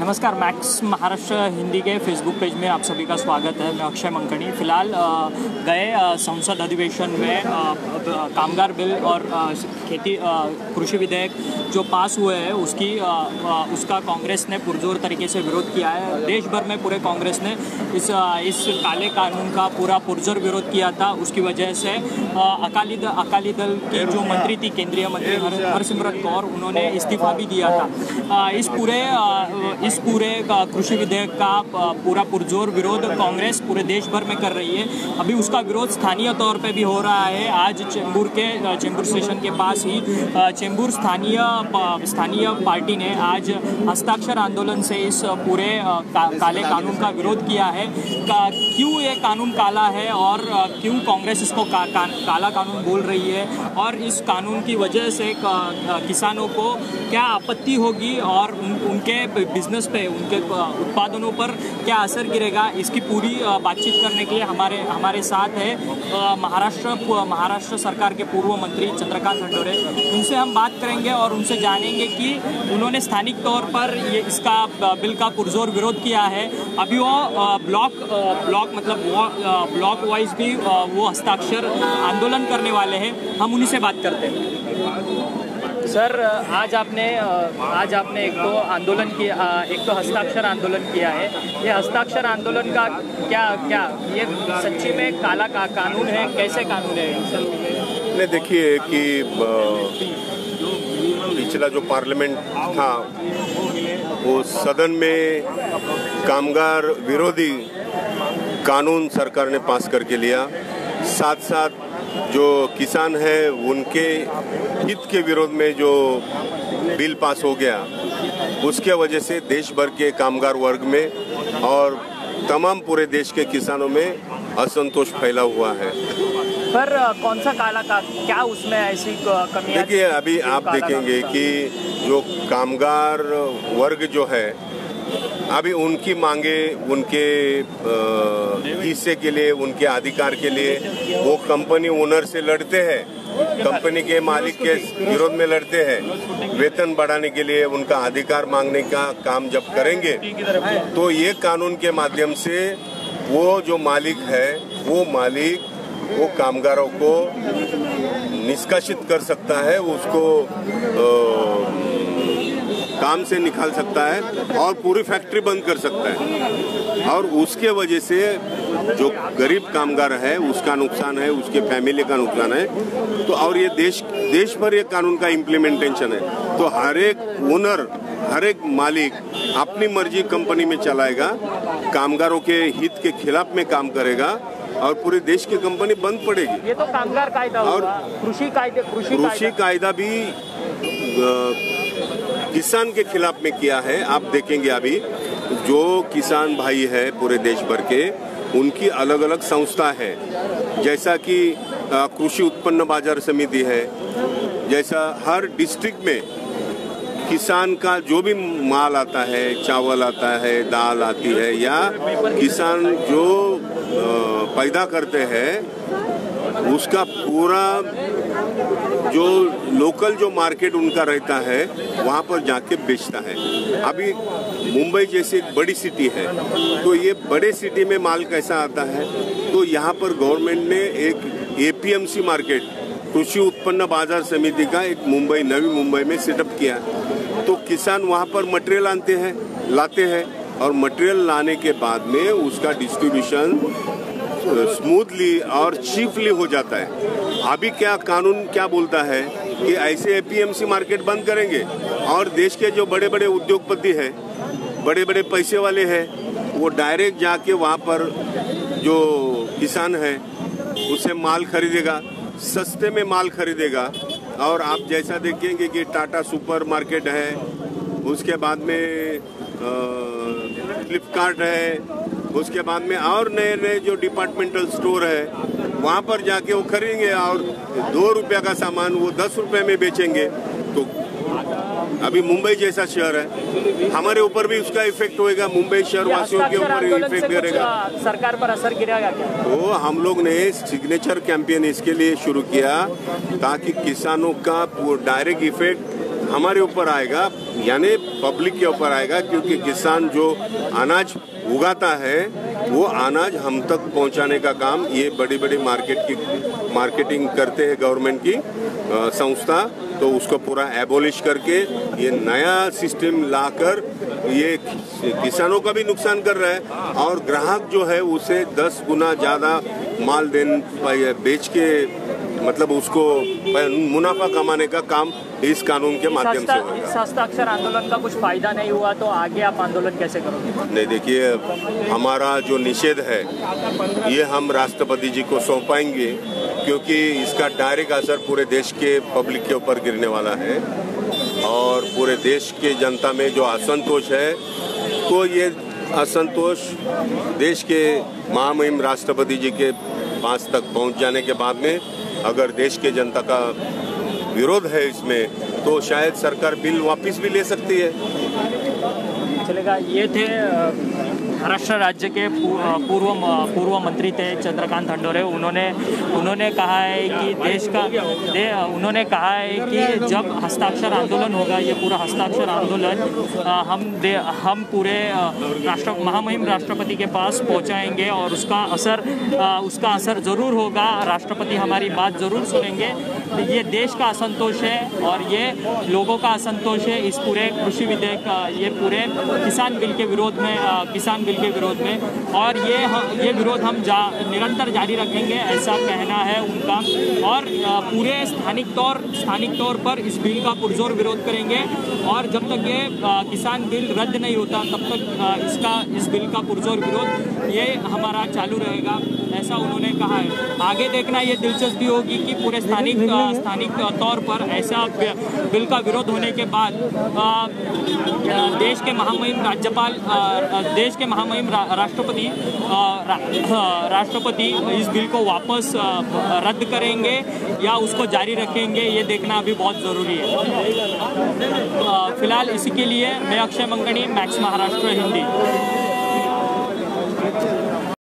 नमस्कार, मैक्स महाराष्ट्र हिंदी के Facebook page में आप सभी का स्वागत है। मैं अक्षय मंकणी। फ़िलहाल गए संसद अधिवेशन में कामगार बिल और खेती कृषि विधेयक जो पास हुए हैं उसका कांग्रेस ने पुरजोर तरीके से विरोध किया है। देश भर में पूरे कांग्रेस ने इस काले कानून का पूरा पुरजोर विरोध किया था। उसकी वजह से अकाली दल की जो मंत्री थी, केंद्रीय मंत्री हरसिमरत कौर, उन्होंने इस्तीफा भी दिया था। इस पूरे कृषि विधेयक का पूरा पुरजोर विरोध कांग्रेस पूरे देश भर में कर रही है। अभी उसका विरोध स्थानीय तौर पे भी हो रहा है। आज चेंबूर स्टेशन के पास ही चेंबूर स्थानीय पार्टी ने आज हस्ताक्षर आंदोलन से इस पूरे काले कानून का विरोध किया है। क्यों ये कानून काला है और क्यों कांग्रेस इसको काला कानून बोल रही है, और इस कानून की वजह से किसानों को क्या आपत्ति होगी और उनके बिजनेस पे, उनके उत्पादनों पर क्या असर गिरेगा, इसकी पूरी बातचीत करने के लिए हमारे साथ है महाराष्ट्र सरकार के पूर्व मंत्री चंद्रकांत हंडोरे। उनसे हम बात करेंगे और उनसे जानेंगे कि उन्होंने स्थानिक तौर पर इसका बिल का पुरजोर विरोध किया है। अभी वो ब्लॉक वाइज भी वो हस्ताक्षर आंदोलन करने वाले हैं। हम उन्हीं से बात करते हैं। सर, आज आपने एक तो हस्ताक्षर आंदोलन किया है। ये हस्ताक्षर आंदोलन का क्या ये सच्ची में काला कानून है? कैसे कानून है? नहीं, देखिए कि पिछला जो पार्लियामेंट था वो सदन में कामगार विरोधी कानून सरकार ने पास करके लिया। साथ साथ जो किसान है उनके हित के विरोध में जो बिल पास हो गया, उसके वजह से देश भर के कामगार वर्ग में और तमाम पूरे देश के किसानों में असंतोष फैला हुआ है। पर कौन सा काला का क्या उसमें ऐसी कमी? देखिए, अभी आप देखेंगे कि जो कामगार वर्ग जो है, अभी उनकी मांगे, उनके हिस्से के लिए, उनके अधिकार के लिए वो कंपनी ओनर से लड़ते हैं, कंपनी के मालिक के विरोध में लड़ते हैं। वेतन बढ़ाने के लिए, उनका अधिकार मांगने का काम जब करेंगे तो ये कानून के माध्यम से वो जो मालिक है वो कामगारों को निष्कासित कर सकता है, उसको काम से निकाल सकता है और पूरी फैक्ट्री बंद कर सकता है। और उसके वजह से जो गरीब कामगार है उसका नुकसान है, उसके फैमिली का नुकसान है। तो और ये देश भर ये कानून का इम्प्लीमेंटेशन है। तो हर एक ओनर, हर एक मालिक अपनी मर्जी कंपनी में चलाएगा, कामगारों के हित के खिलाफ में काम करेगा और पूरे देश की कंपनी बंद पड़ेगी। ये तो कामगार कायदा और कृषि कायदा भी किसान के खिलाफ में किया है। आप देखेंगे अभी जो किसान भाई है पूरे देश भर के, उनकी अलग अलग संस्था है, जैसा कि कृषि उत्पन्न बाजार समिति है। जैसा हर डिस्ट्रिक्ट में किसान का जो भी माल आता है, चावल आता है, दाल आती है, या किसान जो पैदा करते हैं उसका पूरा जो लोकल जो मार्केट उनका रहता है वहाँ पर जाके बेचता है। अभी मुंबई जैसी एक बड़ी सिटी है, तो ये बड़े सिटी में माल कैसा आता है, तो यहाँ पर गवर्नमेंट ने एक APMC मार्केट, कृषि उत्पन्न बाजार समिति का एक नवी मुंबई में सेटअप किया। तो किसान वहाँ पर मटेरियल लाते हैं और मटेरियल लाने के बाद में उसका डिस्ट्रीब्यूशन स्मूथली और चीपली हो जाता है। अभी कानून क्या बोलता है कि ऐसे APMC मार्केट बंद करेंगे और देश के जो बड़े बड़े उद्योगपति हैं, बड़े बड़े पैसे वाले हैं, वो डायरेक्ट जाके वहाँ पर जो किसान है उसे माल खरीदेगा, सस्ते में माल खरीदेगा। और आप जैसा देखेंगे कि टाटा सुपर मार्केट है, उसके बाद में फ्लिपकार्ट है, उसके बाद में और नए नए जो डिपार्टमेंटल स्टोर है, वहाँ पर जाके वो खरीदेंगे और 2 रुपये का सामान वो 10 रुपये में बेचेंगे। तो अभी मुंबई जैसा शहर है, हमारे ऊपर भी उसका इफेक्ट होएगा, मुंबई शहर वासियों के ऊपर इफेक्ट करेगा। सरकार पर असर गिरेगा क्या? तो हम लोग ने सिग्नेचर कैंपेन इसके लिए शुरू किया ताकि किसानों का डायरेक्ट इफेक्ट हमारे ऊपर आएगा, यानी पब्लिक के ऊपर आएगा, क्योंकि किसान जो अनाज उगाता है वो अनाज हम तक पहुंचाने का काम ये बड़ी बड़ी मार्केटिंग करते हैं गवर्नमेंट की संस्था, तो उसको पूरा एबोलिश करके ये नया सिस्टम लाकर ये किसानों का भी नुकसान कर रहा है और ग्राहक जो है उसे 10 गुना ज़्यादा माल बेच के मतलब उसको मुनाफा कमाने का काम इस कानून के माध्यम से होगा। इस हस्ताक्षर आंदोलन का कुछ फायदा नहीं हुआ तो आगे आप आंदोलन कैसे करोगे? नहीं, देखिए, हमारा जो निषेध है ये हम राष्ट्रपति जी को सौंपाएंगे, क्योंकि इसका डायरेक्ट असर पूरे देश के पब्लिक के ऊपर गिरने वाला है और पूरे देश के जनता में जो असंतोष है, तो ये असंतोष देश के महामहिम राष्ट्रपति जी के पास तक पहुंच जाने के बाद में अगर देश के जनता का विरोध है इसमें, तो शायद सरकार बिल वापस भी ले सकती है। चलेगा। ये थे महाराष्ट्र राज्य के पूर्व मंत्री थे चंद्रकांत खंडोरे। उन्होंने कहा है कि उन्होंने कहा है कि जब हस्ताक्षर आंदोलन होगा, ये पूरा हस्ताक्षर आंदोलन हम पूरे महामहिम राष्ट्रपति के पास पहुंचाएंगे और उसका असर ज़रूर होगा। राष्ट्रपति हमारी बात ज़रूर सुनेंगे। ये देश का असंतोष है और ये लोगों का असंतोष है इस पूरे कृषि विधेयक, ये पूरे किसान बिल के विरोध में और ये विरोध हम निरंतर जारी रखेंगे, ऐसा कहना है उनका। और पूरे स्थानिक तौर पर इस बिल का पुरजोर विरोध करेंगे और जब तक ये किसान बिल रद्द नहीं होता तब तक इस बिल का पुरजोर विरोध ये हमारा चालू रहेगा, ऐसा उन्होंने कहा है। आगे देखना ये दिलचस्पी होगी कि पूरे स्थानिक तौर पर ऐसा बिल का विरोध होने के बाद देश के महामहिम राष्ट्रपति इस बिल को वापस रद्द करेंगे या उसको जारी रखेंगे, ये देखना अभी बहुत ज़रूरी है। फिलहाल इसी के लिए मैं अक्षय मंकणी, मैक्स महाराष्ट्र हिंदी।